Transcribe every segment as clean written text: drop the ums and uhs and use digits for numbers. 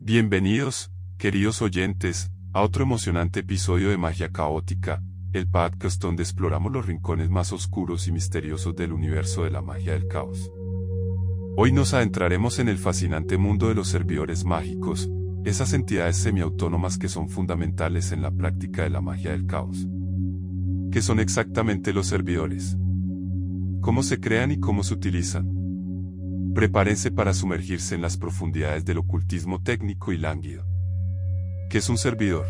Bienvenidos, queridos oyentes, a otro emocionante episodio de Magia Caótica, el podcast donde exploramos los rincones más oscuros y misteriosos del universo de la magia del caos. Hoy nos adentraremos en el fascinante mundo de los servidores mágicos, esas entidades semiautónomas que son fundamentales en la práctica de la magia del caos. ¿Qué son exactamente los servidores? ¿Cómo se crean y cómo se utilizan? Prepárense para sumergirse en las profundidades del ocultismo técnico y lánguido. ¿Qué es un servidor?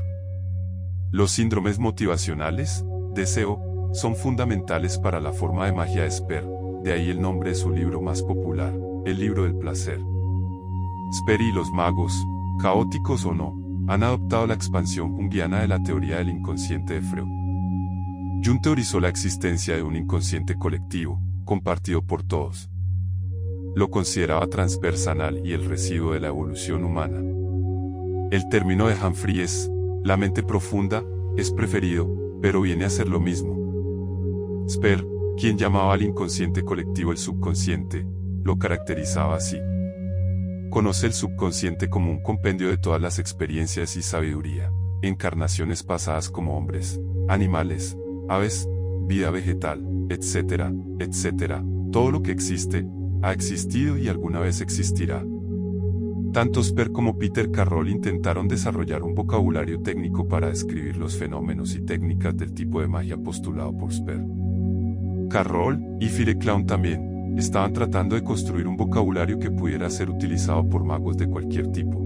Los síndromes motivacionales, deseo, son fundamentales para la forma de magia de Sper, de ahí el nombre de su libro más popular, El Libro del Placer. Sper y los magos, caóticos o no, han adoptado la expansión junguiana de la teoría del inconsciente de Freud. Jung teorizó la existencia de un inconsciente colectivo, compartido por todos. Lo consideraba transpersonal y el residuo de la evolución humana. El término de Humphreys, la mente profunda, es preferido, pero viene a ser lo mismo. Sper, quien llamaba al inconsciente colectivo el subconsciente, lo caracterizaba así. Conoce el subconsciente como un compendio de todas las experiencias y sabiduría, encarnaciones pasadas como hombres, animales, aves, vida vegetal, etcétera, etcétera, todo lo que existe, ha existido y alguna vez existirá. Tanto Sper como Peter Carroll intentaron desarrollar un vocabulario técnico para describir los fenómenos y técnicas del tipo de magia postulado por Sper. Carroll, y Philip Clown también, estaban tratando de construir un vocabulario que pudiera ser utilizado por magos de cualquier tipo.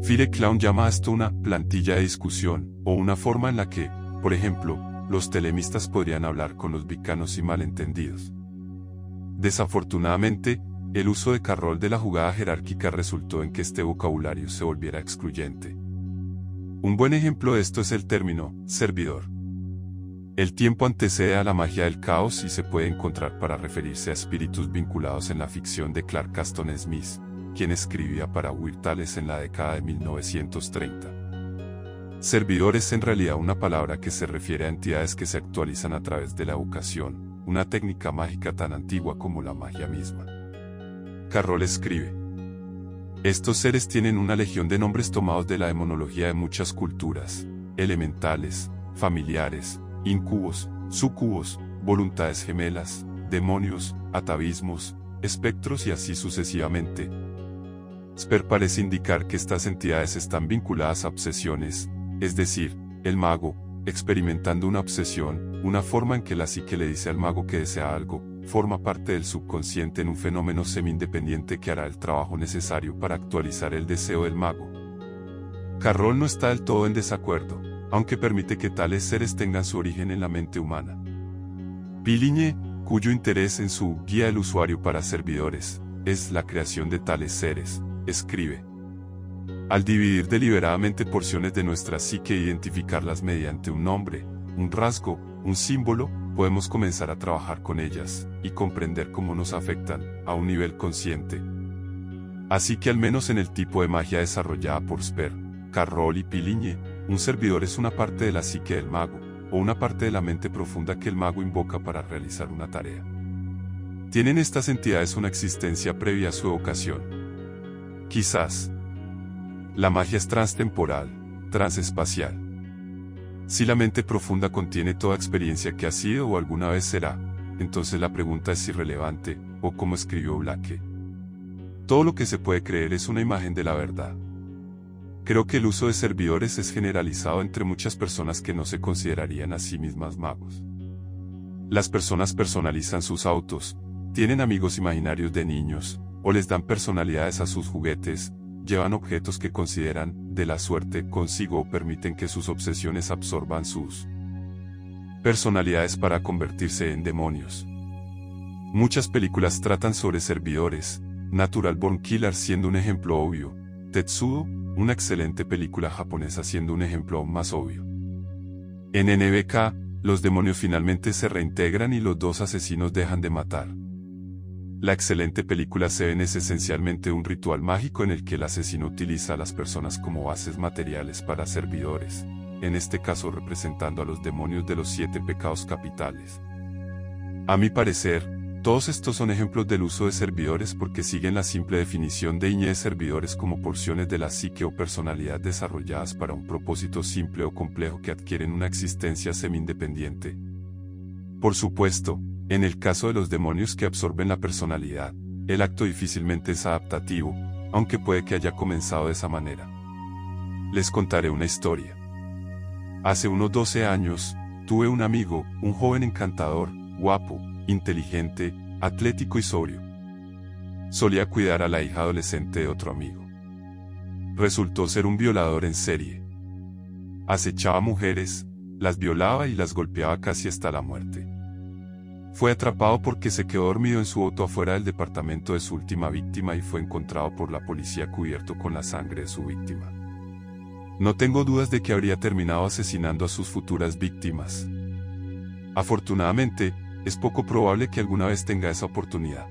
Philip Clown llama a esto una plantilla de discusión, o una forma en la que, por ejemplo, los telemistas podrían hablar con los vicanos y malentendidos. Desafortunadamente, el uso de Carroll de la jugada jerárquica resultó en que este vocabulario se volviera excluyente. Un buen ejemplo de esto es el término servidor. El tiempo antecede a la magia del caos y se puede encontrar para referirse a espíritus vinculados en la ficción de Clark Aston Smith, quien escribía para Weird Tales en la década de 1930. Servidor es en realidad una palabra que se refiere a entidades que se actualizan a través de la evocación, una técnica mágica tan antigua como la magia misma. Carroll escribe: estos seres tienen una legión de nombres tomados de la demonología de muchas culturas, elementales, familiares, incubos, sucubos, voluntades gemelas, demonios, atavismos, espectros y así sucesivamente. Sper parece indicar que estas entidades están vinculadas a obsesiones, es decir, el mago, experimentando una obsesión, una forma en que la psique le dice al mago que desea algo, forma parte del subconsciente en un fenómeno semi-independiente que hará el trabajo necesario para actualizar el deseo del mago. Carroll no está del todo en desacuerdo, aunque permite que tales seres tengan su origen en la mente humana. Piligne, cuyo interés en su Guía del Usuario para Servidores es la creación de tales seres, escribe: al dividir deliberadamente porciones de nuestra psique e identificarlas mediante un nombre, un rasgo, un símbolo, podemos comenzar a trabajar con ellas, y comprender cómo nos afectan, a un nivel consciente. Así que al menos en el tipo de magia desarrollada por Sper, Carroll y Piligne, un servidor es una parte de la psique del mago, o una parte de la mente profunda que el mago invoca para realizar una tarea. ¿Tienen estas entidades una existencia previa a su evocación? Quizás. La magia es transtemporal, transespacial. Si la mente profunda contiene toda experiencia que ha sido o alguna vez será, entonces la pregunta es irrelevante, o como escribió Blake: todo lo que se puede creer es una imagen de la verdad. Creo que el uso de servidores es generalizado entre muchas personas que no se considerarían a sí mismas magos. Las personas personalizan sus autos, tienen amigos imaginarios de niños, o les dan personalidades a sus juguetes, llevan objetos que consideran de la suerte consigo o permiten que sus obsesiones absorban sus personalidades para convertirse en demonios. Muchas películas tratan sobre servidores, Natural Born Killer siendo un ejemplo obvio, Tetsudo, una excelente película japonesa siendo un ejemplo aún más obvio. En NBK, los demonios finalmente se reintegran y los dos asesinos dejan de matar. La excelente película Seven es esencialmente un ritual mágico en el que el asesino utiliza a las personas como bases materiales para servidores, en este caso representando a los demonios de los 7 pecados capitales. A mi parecer, Todos estos son ejemplos del uso de servidores porque siguen la simple definición de Iñe de servidores como porciones de la psique o personalidad desarrolladas para un propósito simple o complejo que adquieren una existencia semi-independiente. Por supuesto, en el caso de los demonios que absorben la personalidad, el acto difícilmente es adaptativo, aunque puede que haya comenzado de esa manera. Les contaré una historia. Hace unos 12 años, tuve un amigo, un joven encantador, guapo, inteligente, atlético y sobrio. Solía cuidar a la hija adolescente de otro amigo. Resultó ser un violador en serie. Acechaba mujeres, las violaba y las golpeaba casi hasta la muerte. Fue atrapado porque se quedó dormido en su auto afuera del departamento de su última víctima y fue encontrado por la policía cubierto con la sangre de su víctima. No tengo dudas de que habría terminado asesinando a sus futuras víctimas. Afortunadamente, es poco probable que alguna vez tenga esa oportunidad.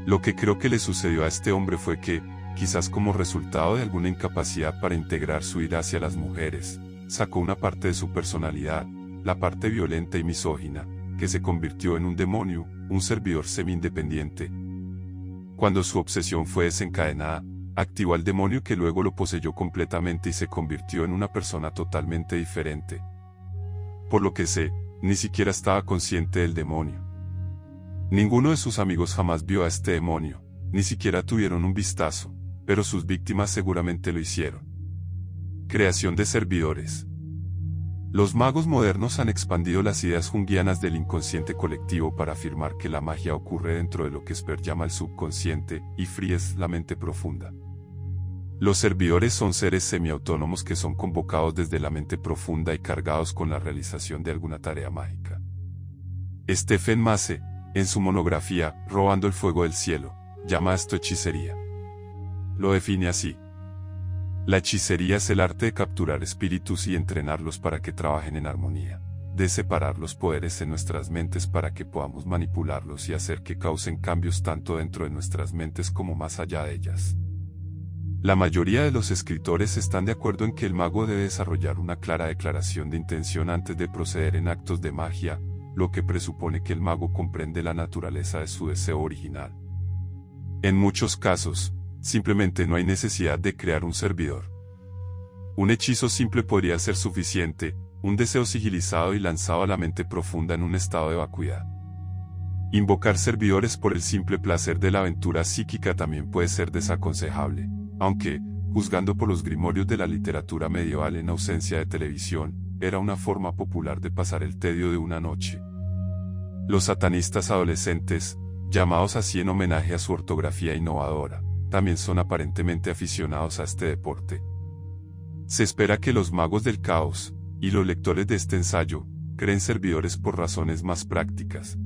Lo que creo que le sucedió a este hombre fue que, quizás como resultado de alguna incapacidad para integrar su ira hacia las mujeres, sacó una parte de su personalidad, la parte violenta y misógina, que se convirtió en un demonio, un servidor semi-independiente. Cuando su obsesión fue desencadenada, activó al demonio que luego lo poseyó completamente y se convirtió en una persona totalmente diferente. Por lo que sé, ni siquiera estaba consciente del demonio. Ninguno de sus amigos jamás vio a este demonio, ni siquiera tuvieron un vistazo, pero sus víctimas seguramente lo hicieron. Creación de servidores. Los magos modernos han expandido las ideas junguianas del inconsciente colectivo para afirmar que la magia ocurre dentro de lo que Esper llama el subconsciente, y Fries la mente profunda. Los servidores son seres semiautónomos que son convocados desde la mente profunda y cargados con la realización de alguna tarea mágica. Stephen Mace, en su monografía, Robando el fuego del cielo, llama a esto hechicería. Lo define así. La hechicería es el arte de capturar espíritus y entrenarlos para que trabajen en armonía, de separar los poderes en nuestras mentes para que podamos manipularlos y hacer que causen cambios tanto dentro de nuestras mentes como más allá de ellas. La mayoría de los escritores están de acuerdo en que el mago debe desarrollar una clara declaración de intención antes de proceder en actos de magia, lo que presupone que el mago comprende la naturaleza de su deseo original. En muchos casos, simplemente no hay necesidad de crear un servidor. Un hechizo simple podría ser suficiente, un deseo sigilizado y lanzado a la mente profunda en un estado de vacuidad. Invocar servidores por el simple placer de la aventura psíquica también puede ser desaconsejable, aunque, juzgando por los grimorios de la literatura medieval en ausencia de televisión, era una forma popular de pasar el tedio de una noche. Los satanistas adolescentes, llamados así en homenaje a su ortografía innovadora, también son aparentemente aficionados a este deporte. Se espera que los magos del caos, y los lectores de este ensayo, creen servidores por razones más prácticas.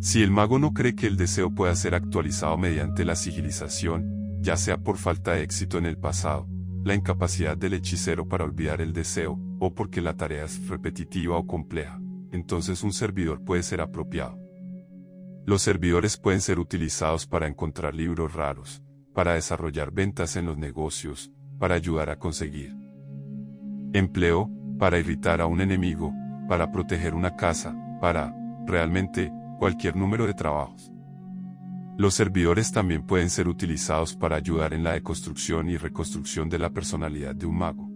Si el mago no cree que el deseo pueda ser actualizado mediante la sigilización, ya sea por falta de éxito en el pasado, la incapacidad del hechicero para olvidar el deseo, o porque la tarea es repetitiva o compleja, entonces un servidor puede ser apropiado. Los servidores pueden ser utilizados para encontrar libros raros, para desarrollar ventas en los negocios, para ayudar a conseguir empleo, para irritar a un enemigo, para proteger una casa, para, realmente, cualquier número de trabajos. Los servidores también pueden ser utilizados para ayudar en la deconstrucción y reconstrucción de la personalidad de un mago.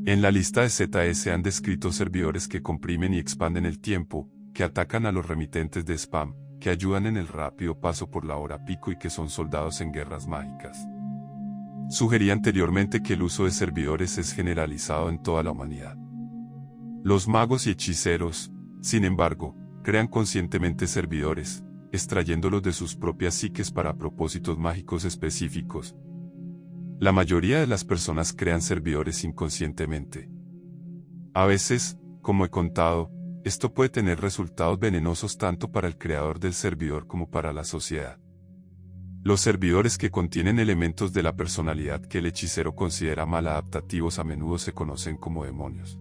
En la lista de ZS han descrito servidores que comprimen y expanden el tiempo, que atacan a los remitentes de spam, que ayudan en el rápido paso por la hora pico y que son soldados en guerras mágicas. Sugerí anteriormente que el uso de servidores es generalizado en toda la humanidad. Los magos y hechiceros, sin embargo, crean conscientemente servidores, extrayéndolos de sus propias psiques para propósitos mágicos específicos. La mayoría de las personas crean servidores inconscientemente. A veces, como he contado, esto puede tener resultados venenosos tanto para el creador del servidor como para la sociedad. Los servidores que contienen elementos de la personalidad que el hechicero considera maladaptativos a menudo se conocen como demonios.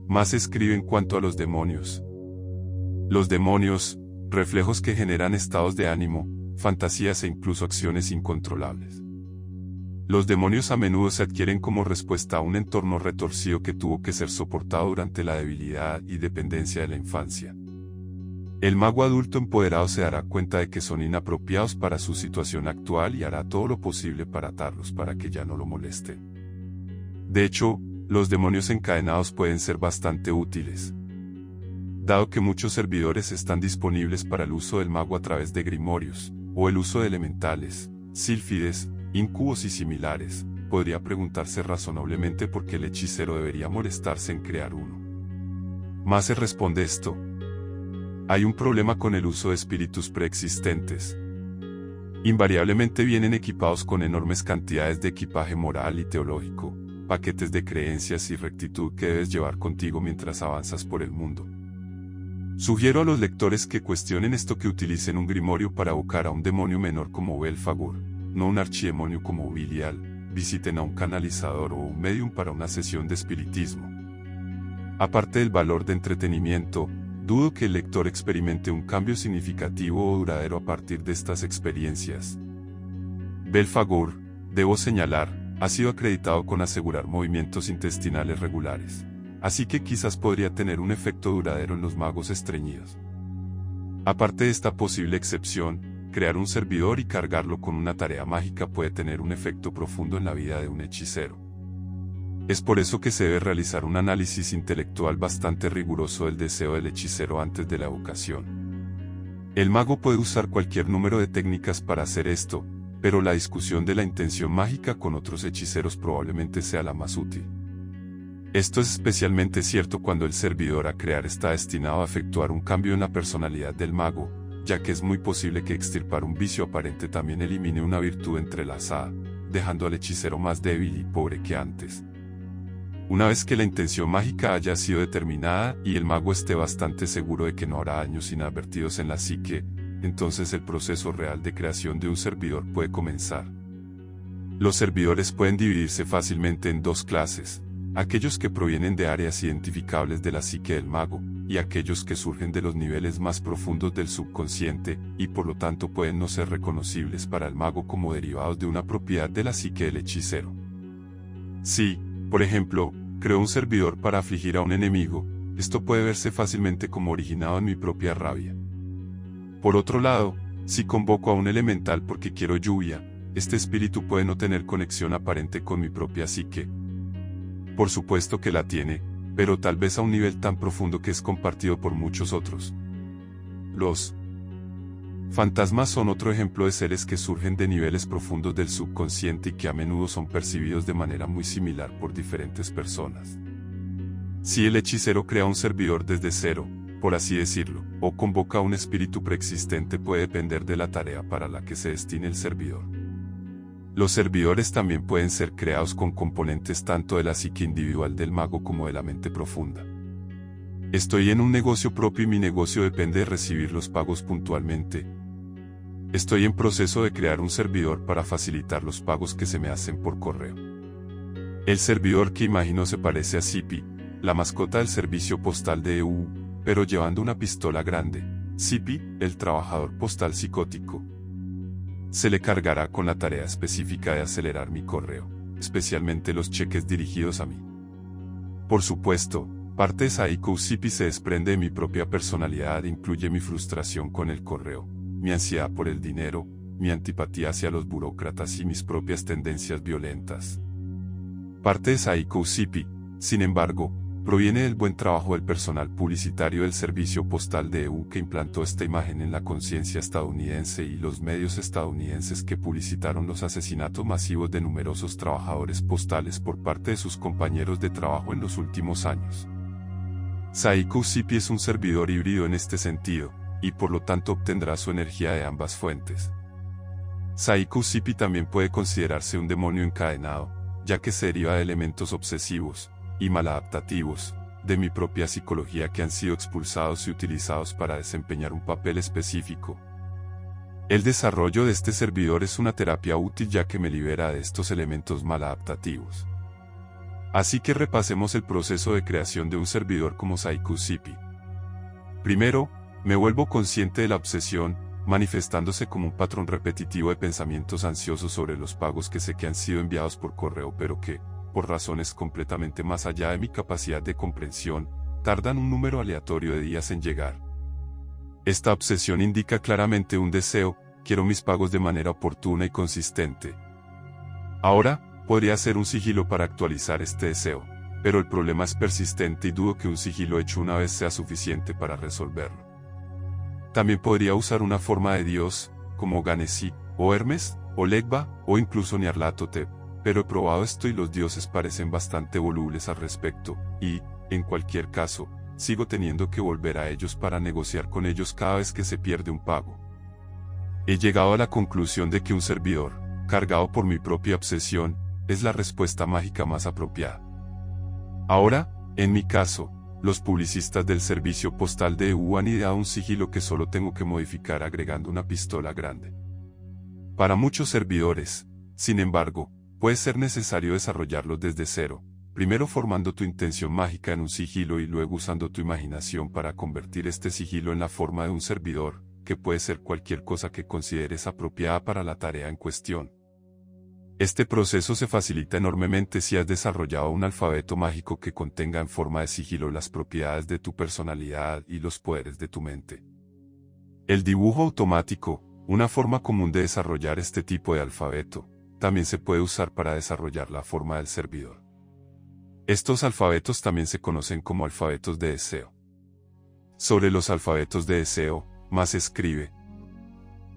Más escribe en cuanto a los demonios. Los demonios, reflejos que generan estados de ánimo, fantasías e incluso acciones incontrolables. Los demonios a menudo se adquieren como respuesta a un entorno retorcido que tuvo que ser soportado durante la debilidad y dependencia de la infancia. El mago adulto empoderado se dará cuenta de que son inapropiados para su situación actual y hará todo lo posible para atarlos para que ya no lo molesten. De hecho, los demonios encadenados pueden ser bastante útiles, dado que muchos servidores están disponibles para el uso del mago a través de grimorios, o el uso de elementales, sílfides, incubos y similares. Podría preguntarse razonablemente por qué el hechicero debería molestarse en crear uno. Mace responde esto: hay un problema con el uso de espíritus preexistentes. Invariablemente vienen equipados con enormes cantidades de equipaje moral y teológico, paquetes de creencias y rectitud que debes llevar contigo mientras avanzas por el mundo. Sugiero a los lectores que cuestionen esto, que utilicen un grimorio para evocar a un demonio menor como Belfagor, no un archidemonio como Belial. Visiten a un canalizador o un medium para una sesión de espiritismo. Aparte del valor de entretenimiento, dudo que el lector experimente un cambio significativo o duradero a partir de estas experiencias. Belfagor, debo señalar, ha sido acreditado con asegurar movimientos intestinales regulares, así que quizás podría tener un efecto duradero en los magos estreñidos. Aparte de esta posible excepción, crear un servidor y cargarlo con una tarea mágica puede tener un efecto profundo en la vida de un hechicero. Es por eso que se debe realizar un análisis intelectual bastante riguroso del deseo del hechicero antes de la evocación. El mago puede usar cualquier número de técnicas para hacer esto, pero la discusión de la intención mágica con otros hechiceros probablemente sea la más útil. Esto es especialmente cierto cuando el servidor a crear está destinado a efectuar un cambio en la personalidad del mago, ya que es muy posible que extirpar un vicio aparente también elimine una virtud entrelazada, dejando al hechicero más débil y pobre que antes. Una vez que la intención mágica haya sido determinada y el mago esté bastante seguro de que no hará daños inadvertidos en la psique, entonces el proceso real de creación de un servidor puede comenzar. Los servidores pueden dividirse fácilmente en dos clases: aquellos que provienen de áreas identificables de la psique del mago, y aquellos que surgen de los niveles más profundos del subconsciente, y por lo tanto pueden no ser reconocibles para el mago como derivados de una propiedad de la psique del hechicero. Si, por ejemplo, creo un servidor para afligir a un enemigo, esto puede verse fácilmente como originado en mi propia rabia. Por otro lado, si convoco a un elemental porque quiero lluvia, este espíritu puede no tener conexión aparente con mi propia psique. Por supuesto que la tiene, pero tal vez a un nivel tan profundo que es compartido por muchos otros. Los fantasmas son otro ejemplo de seres que surgen de niveles profundos del subconsciente y que a menudo son percibidos de manera muy similar por diferentes personas. Si el hechicero crea un servidor desde cero, por así decirlo, o convoca a un espíritu preexistente, puede depender de la tarea para la que se destine el servidor. Los servidores también pueden ser creados con componentes tanto de la psique individual del mago como de la mente profunda. Estoy en un negocio propio y mi negocio depende de recibir los pagos puntualmente. Estoy en proceso de crear un servidor para facilitar los pagos que se me hacen por correo. El servidor que imagino se parece a Zippy, la mascota del servicio postal de EU, pero llevando una pistola grande. Zippy, el trabajador postal psicótico. Se le cargará con la tarea específica de acelerar mi correo, especialmente los cheques dirigidos a mí. Por supuesto, parte de Saiko Zippy se desprende de mi propia personalidad e incluye mi frustración con el correo, mi ansiedad por el dinero, mi antipatía hacia los burócratas y mis propias tendencias violentas. Parte de Saiko Zippy, sin embargo, proviene del buen trabajo del personal publicitario del servicio postal de EU que implantó esta imagen en la conciencia estadounidense y los medios estadounidenses que publicitaron los asesinatos masivos de numerosos trabajadores postales por parte de sus compañeros de trabajo en los últimos años. Saiko Zippy es un servidor híbrido en este sentido, y por lo tanto obtendrá su energía de ambas fuentes. Saiko Zippy también puede considerarse un demonio encadenado, ya que se deriva de elementos obsesivos y maladaptativos de mi propia psicología que han sido expulsados y utilizados para desempeñar un papel específico. El desarrollo de este servidor es una terapia útil ya que me libera de estos elementos maladaptativos. Así que repasemos el proceso de creación de un servidor como Saiko Zippy. Primero, me vuelvo consciente de la obsesión, manifestándose como un patrón repetitivo de pensamientos ansiosos sobre los pagos que sé que han sido enviados por correo pero que, por razones completamente más allá de mi capacidad de comprensión, tardan un número aleatorio de días en llegar. Esta obsesión indica claramente un deseo: quiero mis pagos de manera oportuna y consistente. Ahora, podría hacer un sigilo para actualizar este deseo, pero el problema es persistente y dudo que un sigilo hecho una vez sea suficiente para resolverlo. También podría usar una forma de Dios, como Ganesi, o Hermes, o Legba, o incluso Nyarlathotep, pero he probado esto y los dioses parecen bastante volubles al respecto, y, en cualquier caso, sigo teniendo que volver a ellos para negociar con ellos cada vez que se pierde un pago. He llegado a la conclusión de que un servidor, cargado por mi propia obsesión, es la respuesta mágica más apropiada. Ahora, en mi caso, los publicistas del servicio postal de EU han ideado un sigilo que solo tengo que modificar agregando una pistola grande. Para muchos servidores, sin embargo, puede ser necesario desarrollarlos desde cero, primero formando tu intención mágica en un sigilo y luego usando tu imaginación para convertir este sigilo en la forma de un servidor, que puede ser cualquier cosa que consideres apropiada para la tarea en cuestión. Este proceso se facilita enormemente si has desarrollado un alfabeto mágico que contenga en forma de sigilo las propiedades de tu personalidad y los poderes de tu mente. El dibujo automático, una forma común de desarrollar este tipo de alfabeto, también se puede usar para desarrollar la forma del servidor. Estos alfabetos también se conocen como alfabetos de deseo. Sobre los alfabetos de deseo, más se escribe.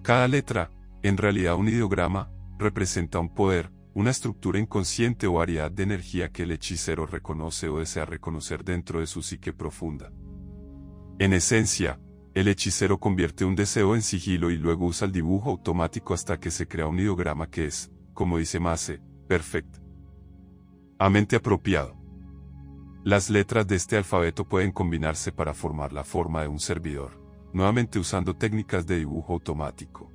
Cada letra, en realidad un ideograma, representa un poder, una estructura inconsciente o variedad de energía que el hechicero reconoce o desea reconocer dentro de su psique profunda. En esencia, el hechicero convierte un deseo en sigilo y luego usa el dibujo automático hasta que se crea un ideograma que es, como dice Mace, perfectamente apropiado. Las letras de este alfabeto pueden combinarse para formar la forma de un servidor, nuevamente usando técnicas de dibujo automático.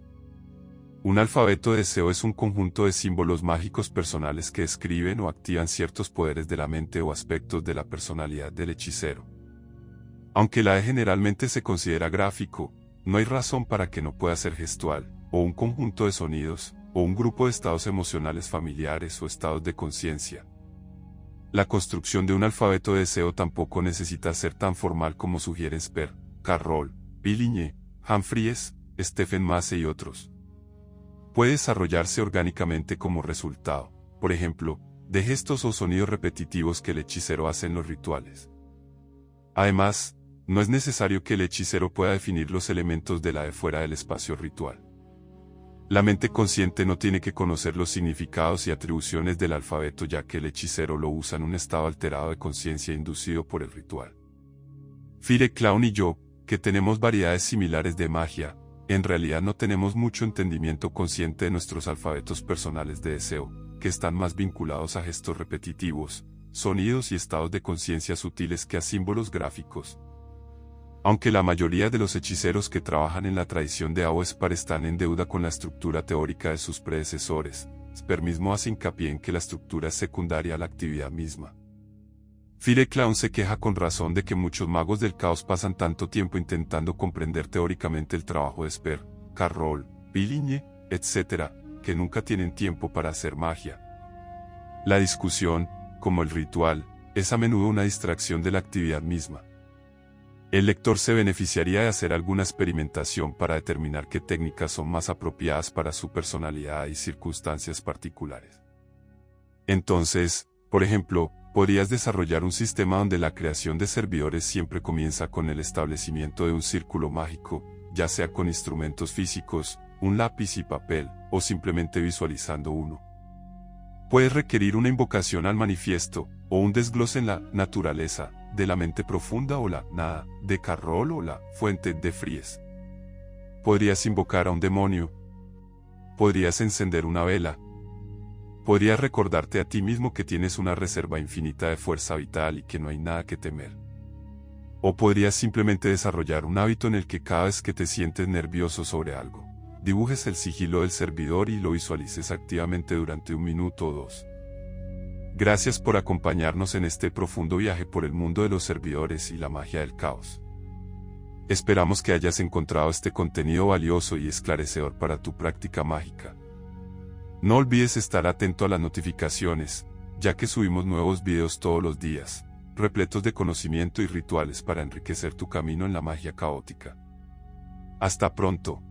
Un alfabeto de deseo es un conjunto de símbolos mágicos personales que describen o activan ciertos poderes de la mente o aspectos de la personalidad del hechicero. Aunque el AE generalmente se considera gráfico, no hay razón para que no pueda ser gestual, o un conjunto de sonidos, o un grupo de estados emocionales familiares o estados de conciencia. La construcción de un alfabeto de deseo tampoco necesita ser tan formal como sugieren Sper, Carroll, Billinger, Humphries, Stephen Mace y otros. Puede desarrollarse orgánicamente como resultado, por ejemplo, de gestos o sonidos repetitivos que el hechicero hace en los rituales. Además, no es necesario que el hechicero pueda definir los elementos de la de fuera del espacio ritual. La mente consciente no tiene que conocer los significados y atribuciones del alfabeto ya que el hechicero lo usa en un estado alterado de conciencia inducido por el ritual. Fire Clown y yo, que tenemos variedades similares de magia, en realidad no tenemos mucho entendimiento consciente de nuestros alfabetos personales de deseo, que están más vinculados a gestos repetitivos, sonidos y estados de conciencia sutiles que a símbolos gráficos. Aunque la mayoría de los hechiceros que trabajan en la tradición de Aospar están en deuda con la estructura teórica de sus predecesores, Sper mismo hace hincapié en que la estructura es secundaria a la actividad misma. Fire Clown se queja con razón de que muchos magos del caos pasan tanto tiempo intentando comprender teóricamente el trabajo de Sper, Carroll, Billinger, etc., que nunca tienen tiempo para hacer magia. La discusión, como el ritual, es a menudo una distracción de la actividad misma. El lector se beneficiaría de hacer alguna experimentación para determinar qué técnicas son más apropiadas para su personalidad y circunstancias particulares. Entonces, por ejemplo, podrías desarrollar un sistema donde la creación de servidores siempre comienza con el establecimiento de un círculo mágico, ya sea con instrumentos físicos, un lápiz y papel, o simplemente visualizando uno. Puedes requerir una invocación al manifiesto, o un desglose en la naturaleza, de la mente profunda o la nada, de Carroll o la fuente de Fries. Podrías invocar a un demonio. Podrías encender una vela. Podrías recordarte a ti mismo que tienes una reserva infinita de fuerza vital y que no hay nada que temer. O podrías simplemente desarrollar un hábito en el que cada vez que te sientes nervioso sobre algo, dibujes el sigilo del servidor y lo visualices activamente durante 1 minuto o 2. Gracias por acompañarnos en este profundo viaje por el mundo de los servidores y la magia del caos. Esperamos que hayas encontrado este contenido valioso y esclarecedor para tu práctica mágica. No olvides estar atento a las notificaciones, ya que subimos nuevos videos todos los días, repletos de conocimiento y rituales para enriquecer tu camino en la magia caótica. Hasta pronto.